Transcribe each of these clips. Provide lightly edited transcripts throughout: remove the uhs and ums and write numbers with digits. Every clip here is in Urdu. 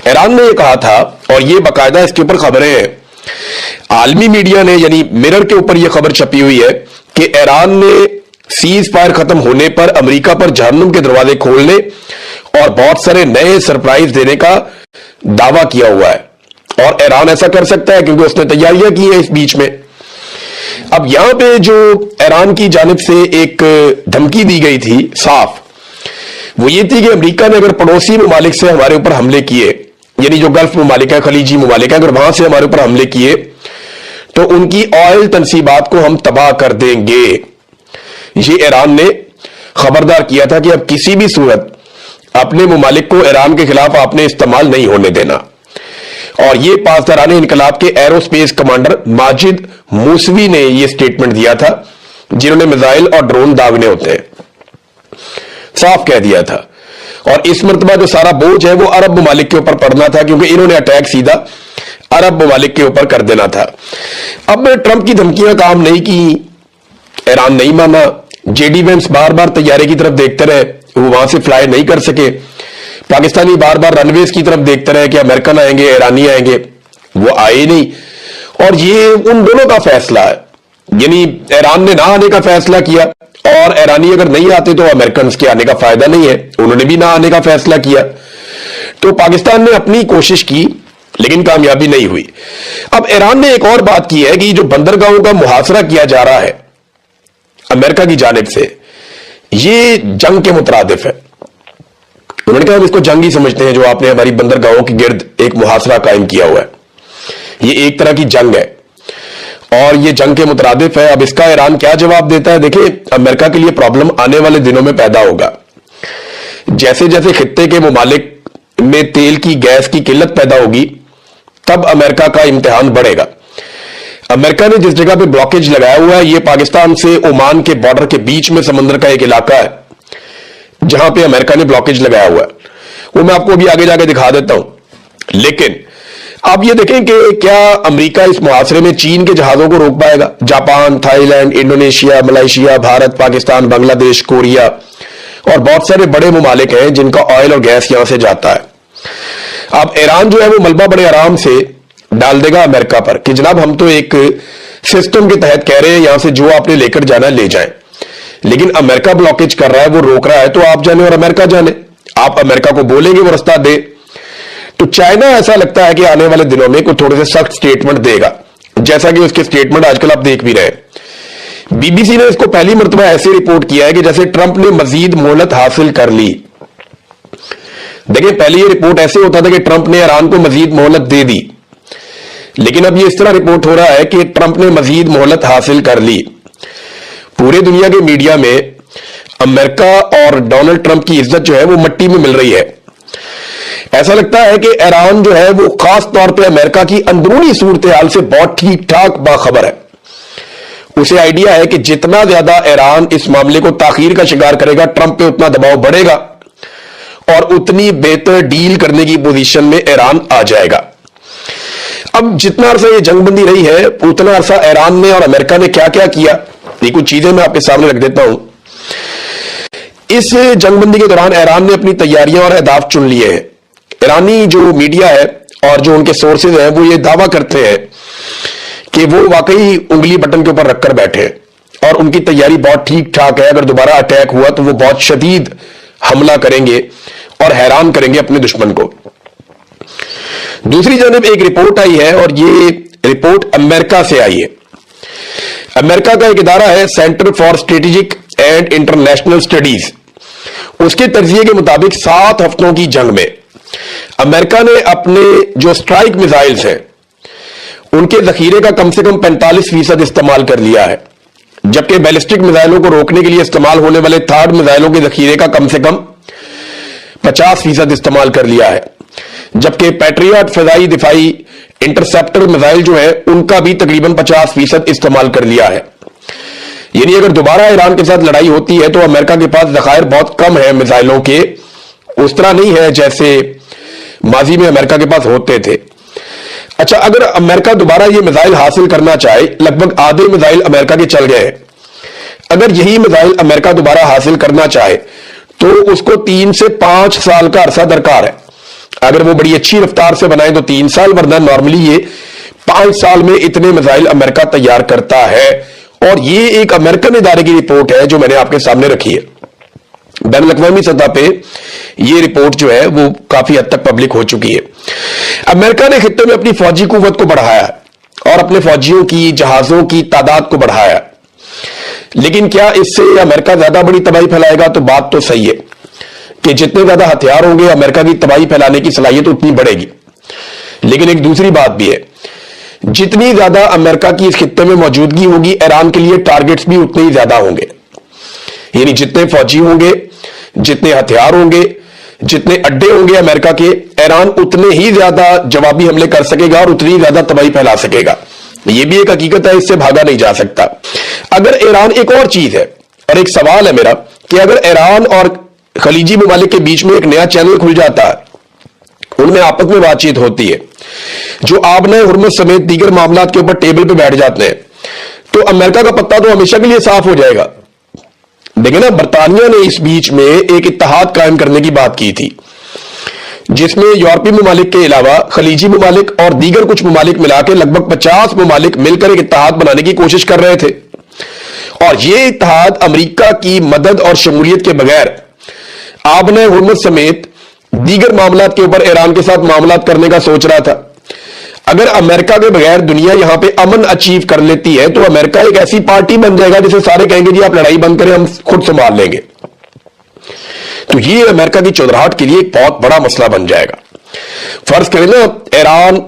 ایران نے یہ کہا تھا اور یہ باقاعدہ اس کے اوپر خبریں ہیں، عالمی میڈیا نے یعنی مرر کے اوپر یہ خبر چھپی ہوئی ہے کہ ایران نے سیز فائر ختم ہونے پر امریکہ پر جہنم کے دروازے کھولنے اور بہت سارے نئے سرپرائز دینے کا دعویٰ کیا ہوا ہے، اور ایران ایسا کر سکتا ہے کیونکہ اس نے تیاریاں کی ہیں اس بیچ میں۔ اب یہاں پہ جو ایران کی جانب سے ایک دھمکی دی گئی تھی صاف، وہ یہ تھی کہ امریکہ نے اگر پڑوسی ممالک سے ہمارے اوپر حملے کیے، یعنی جو گلف ممالک ہیں، خلیجی ممالک ہیں، اگر وہاں سے ہمارے اوپر حملے کیے تو ان کی آئل تنصیبات کو ہم تباہ کر دیں گے۔ یہ ایران نے خبردار کیا تھا کہ اب کسی بھی صورت اپنے ممالک کو ایران کے خلاف آپ نے استعمال نہیں ہونے دینا، اور یہ پاسداران انقلاب کے arrow space commander Majid Moosavi نے یہ سٹیٹمنٹ دیا تھا، جنہوں نے میزائل اور ڈرون داغنے ہوتے ہیں، صاف کہہ دیا تھا۔ اور اس مرتبہ جو سارا بوجھ ہے وہ عرب ممالک کے اوپر پڑنا تھا، کیونکہ انہوں نے اٹیک سیدھا عرب ممالک کے اوپر کر دینا تھا۔ اب ٹرمپ کی دھمکیاں کام نہیں کی، ایران نہیں مانا، جے ڈی وینس بار بار طیارے کی طرف دیکھتے رہے، وہ وہاں سے فلائی نہیں کر سکے، پاکستانی بار بار رن ویز کی طرف دیکھتے رہے کہ امریکن آئیں گے، ایرانی آئیں گے، وہ آئے نہیں۔ اور یہ ان دونوں کا فیصلہ ہے، یعنی ایران نے نہ آنے کا فیصلہ کیا، اور ایرانی اگر نہیں آتے تو امریکنز کے آنے کا فائدہ نہیں ہے، انہوں نے بھی نہ آنے کا فیصلہ کیا۔ تو پاکستان نے اپنی کوشش کی لیکن کامیابی نہیں ہوئی۔ اب ایران نے ایک اور بات کی ہے کہ جو بندرگاہوں کا محاصرہ کیا جا رہا ہے امریکہ کی جانب سے، یہ جنگ کے مترادف ہے۔ انہوں نے کہا ہم اس کو جنگ ہی سمجھتے ہیں جو آپ نے ہماری بندرگاہوں کے گرد ایک محاصرہ قائم کیا ہوا ہے، یہ ایک طرح کی جنگ ہے اور یہ جنگ کے مترادف ہے۔ اب اس کا ایران کیا جواب دیتا ہے؟ دیکھیں، امریکہ کے لیے پرابلم آنے والے دنوں میں پیدا ہوگا، جیسے جیسے خطے کے ممالک میں تیل کی گیس کی قلت پیدا ہوگی تب امریکہ کا امتحان بڑھے گا۔ امریکہ نے جس جگہ پہ بلاکیج لگایا ہوا ہے یہ پاکستان سے عمان کے بارڈر کے بیچ میں سمندر کا ایک علاقہ ہے جہاں پہ امریکہ نے بلاکیج لگایا ہوا ہے، وہ میں آپ کو ابھی آگے جا کے دکھا دیتا ہوں۔ لیکن آپ یہ دیکھیں کہ کیا امریکہ اس محاصرے میں چین کے جہازوں کو روک پائے گا؟ Japan, Thailand, Indonesia, Malaysia, Bharat, Pakistan, Bangladesh, Korea اور بہت سارے بڑے ممالک ہیں جن کا آئل اور گیس یہاں سے جاتا ہے۔ اب ایران جو ہے وہ ملبہ بڑے آرام سے ڈال دے گا امریکہ پر کہ جناب ہم تو ایک سسٹم کے تحت کہہ رہے ہیں یہاں سے جو آپ نے لے کر جانا لے جائیں، لیکن امریکہ بلاکیج کر رہا ہے، وہ روک رہا ہے، تو آپ جانے اور امریکہ جانے، آپ امریکہ کو بولیں گے وہ رستہ دے۔ تو چائنا ایسا لگتا ہے کہ آنے والے دنوں میں کوئی تھوڑے سے سخت سٹیٹمنٹ دے گا، جیسا کہ اس کے سٹیٹمنٹ آج کل آپ دیکھ بھی رہے ہیں۔ بی بی سی نے اس کو پہلی مرتبہ ایسے رپورٹ کیا ہے کہ جیسے ٹرمپ نے مزید مہلت حاصل کر لی۔ دیکھیں، پہلے یہ رپورٹ ایسے ہوتا تھا کہ ٹرمپ نے ایران کو مزید مہلت دے دی، لیکن اب یہ اس طرح رپورٹ ہو رہا ہے کہ ٹرمپ نے مزید مہلت حاصل کر لی۔ پورے دنیا کے میڈیا میں امریکہ اور ڈونلڈ ٹرمپ کی عزت جو ہے وہ مٹی میں مل رہی ہے۔ ایسا لگتا ہے کہ ایران جو ہے وہ خاص طور پہ امریکہ کی اندرونی صورتحال سے بہت ٹھیک ٹھاک باخبر ہے۔ اسے آئیڈیا ہے کہ جتنا زیادہ ایران اس معاملے کو تاخیر کا شکار کرے گا ٹرمپ پہ اتنا دباؤ بڑھے گا اور اتنی بہتر ڈیل کرنے کی پوزیشن میں ایران آ جائے گا۔ اب جتنا عرصہ یہ جنگ بندی رہی ہے اتنا عرصہ ایران نے اور امریکہ نے کیا کیا کیا، یہ کچھ چیزیں میں آپ کے سامنے رکھ دیتا ہوں۔ اس جنگ بندی کے دوران ایران نے اپنی تیاریاں اور اہداف چن لیے ہیں۔ ایرانی جو میڈیا ہے اور جو ان کے سورسز ہیں وہ یہ دعویٰ کرتے ہیں کہ وہ واقعی انگلی بٹن کے اوپر رکھ کر بیٹھے اور ان کی تیاری بہت ٹھیک ٹھاک ہے، اگر دوبارہ اٹیک ہوا تو وہ بہت شدید حملہ کریں گے اور حیران کریں گے اپنے دشمن کو۔ دوسری جانب ایک رپورٹ آئی ہے اور یہ رپورٹ امریکہ سے آئی ہے۔ امریکہ کا ایک ادارہ ہے Center for Strategic and International Studies, اس کے تجزیے کے مطابق 7 ہفتوں کی جنگ میں امریکہ نے اپنے جو اسٹرائک میزائلز ہیں ان کے ذخیرے کا کم سے کم 45% استعمال کر لیا ہے، جبکہ بیلسٹک میزائلوں کو روکنے کے لیے استعمال ہونے والے تھرڈ میزائلوں کے ذخیرے کا کم سے کم 50% استعمال کر لیا ہے، جبکہ پیٹریاٹ فضائی دفاعی انٹرسپٹر میزائل جو ہے ان کا بھی تقریباً 50% استعمال کر لیا ہے۔ یعنی اگر دوبارہ ایران کے ساتھ لڑائی ہوتی ہے تو امریکہ کے پاس ذخائر بہت کم ہیں میزائلوں کے، اس طرح نہیں ہے جیسے ماضی میں امریکہ کے پاس ہوتے تھے۔ اچھا، اگر امریکہ دوبارہ یہ میزائل حاصل کرنا چاہے، لگ بھگ آدھے میزائل امریکہ کے چل گئے ہیں، اگر یہی میزائل امریکہ دوبارہ حاصل کرنا چاہے تو اس کو 3 سے 5 سال کا عرصہ درکار ہے۔ اگر وہ بڑی اچھی رفتار سے بنائیں تو 3 سال، ورنہ نارملی یہ 5 سال میں اتنے میزائل امریکہ تیار کرتا ہے. اور یہ ایک امریکن ادارے کی رپورٹ ہے جو میں نے آپ کے سامنے رکھی ہے. بین الاقوامی سطح پہ یہ رپورٹ جو ہے وہ کافی حد تک پبلک ہو چکی ہے. امریکہ نے خطے میں اپنی فوجی قوت کو بڑھایا اور اپنے فوجیوں کی جہازوں کی تعداد کو بڑھایا، لیکن کیا اس سے امریکہ زیادہ بڑی تباہی پھیلائے گا؟ تو بات تو صحیح ہے کہ جتنے زیادہ ہتھیار ہوں گے امریکہ کی تباہی پھیلانے کی صلاحیت اتنی بڑھے گی. لیکن ایک دوسری بات بھی ہے، جتنی زیادہ امریکہ کی اس خطے میں موجودگی ہوگی ایران کے لیے ٹارگٹس بھی اتنے ہی زیادہ ہوں گے. یعنی جتنے فوجی ہوں گے، جتنے ہتھیار ہوں گے، جتنے اڈے ہوں گے امریکہ کے، ایران اتنے ہی زیادہ جوابی حملے کر سکے گا اور اتنی ہی زیادہ تباہی پھیلا سکے گا. یہ بھی ایک حقیقت ہے، اس سے بھاگا نہیں جا سکتا. اگر ایران، ایک اور چیز ہے اور ایک سوال ہے میرا کہ اگر ایران اور خلیجی ممالک کے بیچ میں ایک نیا چینل کھل جاتا ہے، ان میں آپس میں بات چیت ہوتی ہے، جو آبنائے حرمت سمیت دیگر معاملات کے اوپر ٹیبل پہ بیٹھ جاتے ہیں، تو امریکہ کا پتہ تو ہمیشہ کے لیے صاف ہو جائے گا. دیکھیں نا، برطانیہ نے اس بیچ میں ایک اتحاد قائم کرنے کی بات کی تھی جس میں یورپی ممالک کے علاوہ خلیجی ممالک اور دیگر کچھ ممالک ملا کے لگ بھگ 50 ممالک مل کر ایک اتحاد بنانے کی کوشش کر رہے تھے. اور یہ اتحاد امریکہ کی مدد اور شمولیت کے بغیر آبنائے حرمت سمیت دیگر معاملات کے اوپر ایران کے ساتھ معاملات کرنے کا سوچ رہا تھا. اگر امریکہ کے بغیر دنیا یہاں پہ امن اچیو کر لیتی ہے تو امریکہ ایک ایسی پارٹی بن جائے گا جسے سارے کہیں گے جی آپ لڑائی بند کریں، ہم خود سنبھال لیں گے. تو یہ امریکہ کی چودراہٹ کے لیے ایک بہت بڑا مسئلہ بن جائے گا. فرض کریں نا، ایران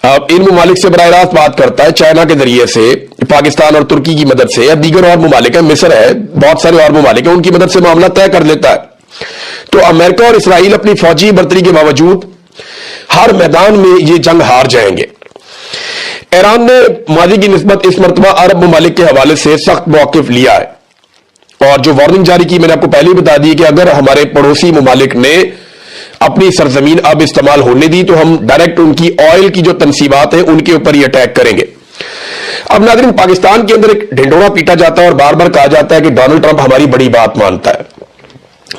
ان ممالک سے براہ راست بات کرتا ہے، چائنا کے ذریعے سے، پاکستان اور ترکی کی مدد سے، یا دیگر اور ممالک ہیں، مصر ہے، بہت سارے اور ممالک ہیں، ان کی مدد سے معاملہ طے کر لیتا ہے. تو امریکہ اور اسرائیل اپنی فوجی برتری کے باوجود ہر میدان میں یہ جنگ ہار جائیں گے. ایران نے ماضی کی نسبت اس مرتبہ عرب ممالک کے حوالے سے سخت موقف لیا ہے اور جو وارننگ جاری کی میں نے آپ کو پہلے ہی بتا دی کہ اگر ہمارے پڑوسی ممالک نے اپنی سرزمین اب استعمال ہونے دی تو ہم ڈائریکٹ ان کی آئل کی جو تنصیبات ہیں ان کے اوپر ہی اٹیک کریں گے. اب ناظرین، پاکستان کے اندر ایک ڈھنڈورا پیٹا جاتا ہے اور بار بار کہا جاتا ہے کہ ڈونلڈ ٹرمپ ہماری بڑی بات مانتا ہے.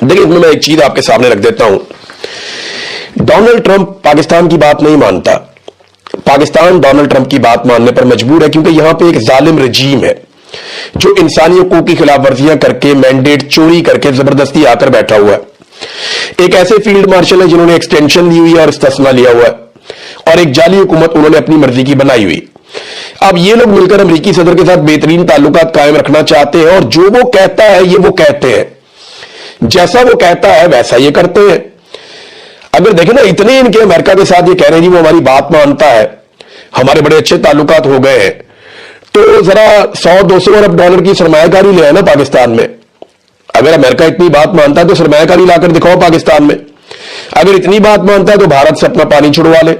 دیکھیں، اس میں ایک چیز آپ کے سامنے رکھ دیتا ہوں. ڈونلڈ ٹرمپ پاکستان کی بات نہیں مانتا. پاکستان ڈونلڈ ٹرمپ کی بات ماننے پر مجبور ہے کیونکہ یہاں پہ ایک ظالم رجیم ہے جو انسانی حقوق کی خلاف ورزیاں کر کے، مینڈیٹ چوری کر کے زبردستی آ کر بیٹھا ہوا ہے. ایک ایسے فیلڈ مارشل ہیں جنہوں نے ایکسٹینشن لی ہوئی ہے اور استثنا لیا ہوا ہے، اور ایک جعلی حکومت انہوں نے اپنی مرضی کی بنائی ہوئی. اب یہ لوگ مل کر امریکی صدر کے ساتھ بہترین تعلقات قائم رکھنا چاہتے ہیں اور جو وہ کہتا ہے یہ وہ کہتے ہیں، جیسا وہ کہتا ہے ویسا یہ کرتے ہیں. اگر دیکھیں نا، اتنے ان کے امریکہ کے ساتھ یہ کہہ رہے ہیں جی وہ ہماری بات مانتا ہے، ہمارے بڑے اچھے تعلقات ہو گئے ہیں، تو ذرا 100-200 ارب ڈالر کی سرمایہ کاری لے آئے نا پاکستان میں. اگر امریکہ اتنی بات مانتا ہے تو سرمایہ کاری لا کر دکھاؤ پاکستان میں. اگر اتنی بات مانتا ہے تو بھارت سے اپنا پانی چھڑوا لے.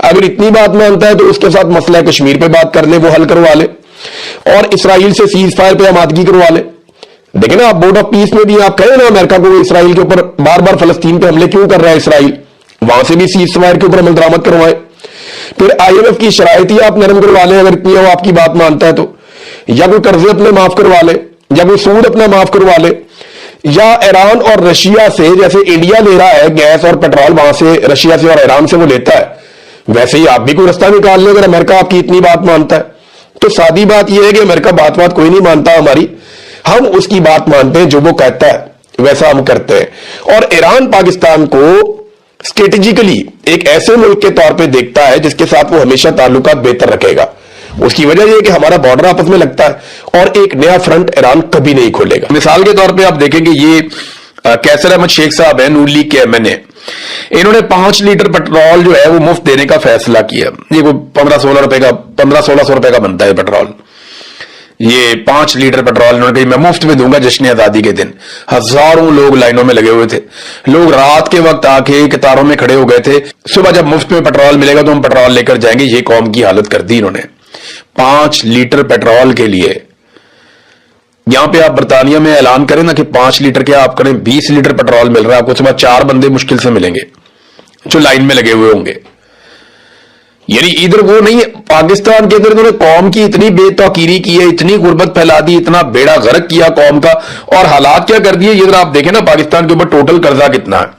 اگر اتنی بات مانتا ہے تو اس کے ساتھ مسئلہ کشمیر پہ بات کر لے، وہ حل کروا لے، اور اسرائیل سے سیز فائر پہ آمادگی کروا لے. دیکھیں نا، آپ بورڈ آف پیس میں بھی آپ کہیں نا امریکہ کو اسرائیل کے اوپر بار بار فلسطین پہ حملے کیوں کر رہا ہے اسرائیل، وہاں سے بھی سیز فائر کے اوپر عمل درآمد کروائے. پھر IMF کی شرائط ہی آپ نرم کروا لیں اگر اتنی وہ آپ کی بات مانتا ہے تو، یا کوئی قرضے اپنے معاف کروا لے، یا کوئی سود اپنا معاف کروا لے، یا ایران اور رشیا سے، جیسے انڈیا لے رہا ہے گیس اور پیٹرول وہاں سے رشیا سے اور ایران سے وہ لیتا ہے، ویسے ہی آپ بھی کوئی رستہ نکال لیں اگر امریکہ آپ کی اتنی بات مانتا ہے. تو سادی بات یہ ہے کہ امریکہ بات کوئی نہیں مانتا ہماری، ہم اس کی بات مانتے ہیں، جو وہ کہتا ہے ویسا ہم کرتے ہیں. اور ایران پاکستان کو اسٹریٹجیکلی ایک ایسے ملک کے طور پہ دیکھتا ہے جس کے ساتھ وہ ہمیشہ تعلقات بہتر رکھے گا. اس کی وجہ یہ کہ ہمارا بارڈر آپس میں لگتا ہے اور ایک نیا فرنٹ ایران کبھی نہیں کھولے گا. مثال کے طور پہ آپ دیکھیں گے یہ کیسر احمد شیخ صاحب ہیں، نون لیگ کے MNA، انہوں نے 5 لیٹر پیٹرول جو ہے وہ مفت دینے کا فیصلہ کیا. یہ کوئی 1500-1600 روپے کا بنتا ہے پیٹرول. یہ 5 لیٹر پیٹرول انہوں نے کہا میں مفت میں دوں گا جشن آزادی کے دن. ہزاروں لوگ لائنوں میں لگے ہوئے تھے، لوگ رات کے وقت آ کے قطاروں میں کھڑے ہو گئے تھے. صبح جب مفت میں پیٹرول ملے گا تو ہم پیٹرول لے کر جائیں گے. یہ قوم کی حالت کر دی انہوں نے 5 لیٹر پیٹرول کے لیے. یہاں پہ آپ برطانیہ میں اعلان کریں نا کہ 5 لیٹر کیا آپ کریں 20 لیٹر پیٹرول مل رہا ہے آپ کو، صبح 4 بندے مشکل سے ملیں گے جو لائن میں لگے ہوئے ہوں گے. یعنی ادھر وہ نہیں، پاکستان کے اندر انہوں نے قوم کی اتنی بے توقیری کی ہے، اتنی غربت پھیلا دی، اتنا بیڑا غرق کیا قوم کا، اور حالات کیا کر دیے. یہ ذرا آپ دیکھیں نا پاکستان کے اوپر ٹوٹل قرضہ کتنا ہے.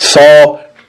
100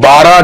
12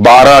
12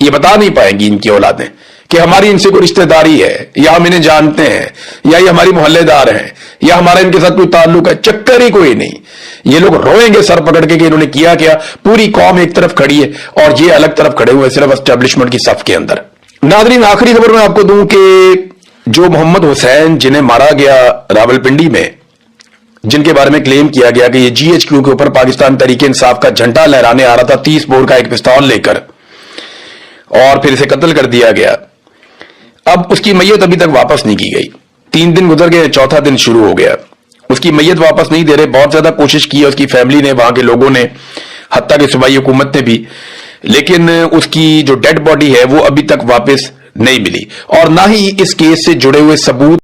یہ بتا نہیں پائیں گی ان کی اولادیں کہ ہماری ان سے کوئی رشتہ داری ہے یا ہم انہیں جانتے ہیں یا یہ ہماری محلے دار ہیں یا ہمارا ان کے ساتھ کوئی تعلق ہے. چکر ہی کوئی نہیں. یہ لوگ روئیں گے سر پکڑ کے کہ انہوں نے کیا کیا. پوری قوم ایک طرف کھڑی ہے اور یہ الگ طرف کھڑے ہوئے صرف اسٹیبلشمنٹ کی صف کے اندر. ناظرین آخری خبر میں آپ کو دوں کہ جو محمد حسین جنہیں مارا گیا راولپنڈی میں، جن کے بارے میں کلیم کیا گیا کہ یہ جی ایچ کیو کے اوپر پاکستان تحریک انصاف کا جھنڈا لہرانے آ رہا تھا 30 بور کا ایک پستول لے کر اور پھر اسے قتل کر دیا گیا، اب اس کی میت ابھی تک واپس نہیں کی گئی. 3 دن گزر گئے، چوتھا دن شروع ہو گیا. اس کی میت واپس نہیں دے رہے. بہت زیادہ کوشش کی ہے اس کی فیملی نے، وہاں کے لوگوں نے، حتیٰ کہ صوبائی حکومت نے بھی، لیکن اس کی جو ڈیڈ باڈی ہے وہ ابھی تک واپس نہیں ملی اور نہ ہی اس کیس سے جڑے ہوئے ثبوت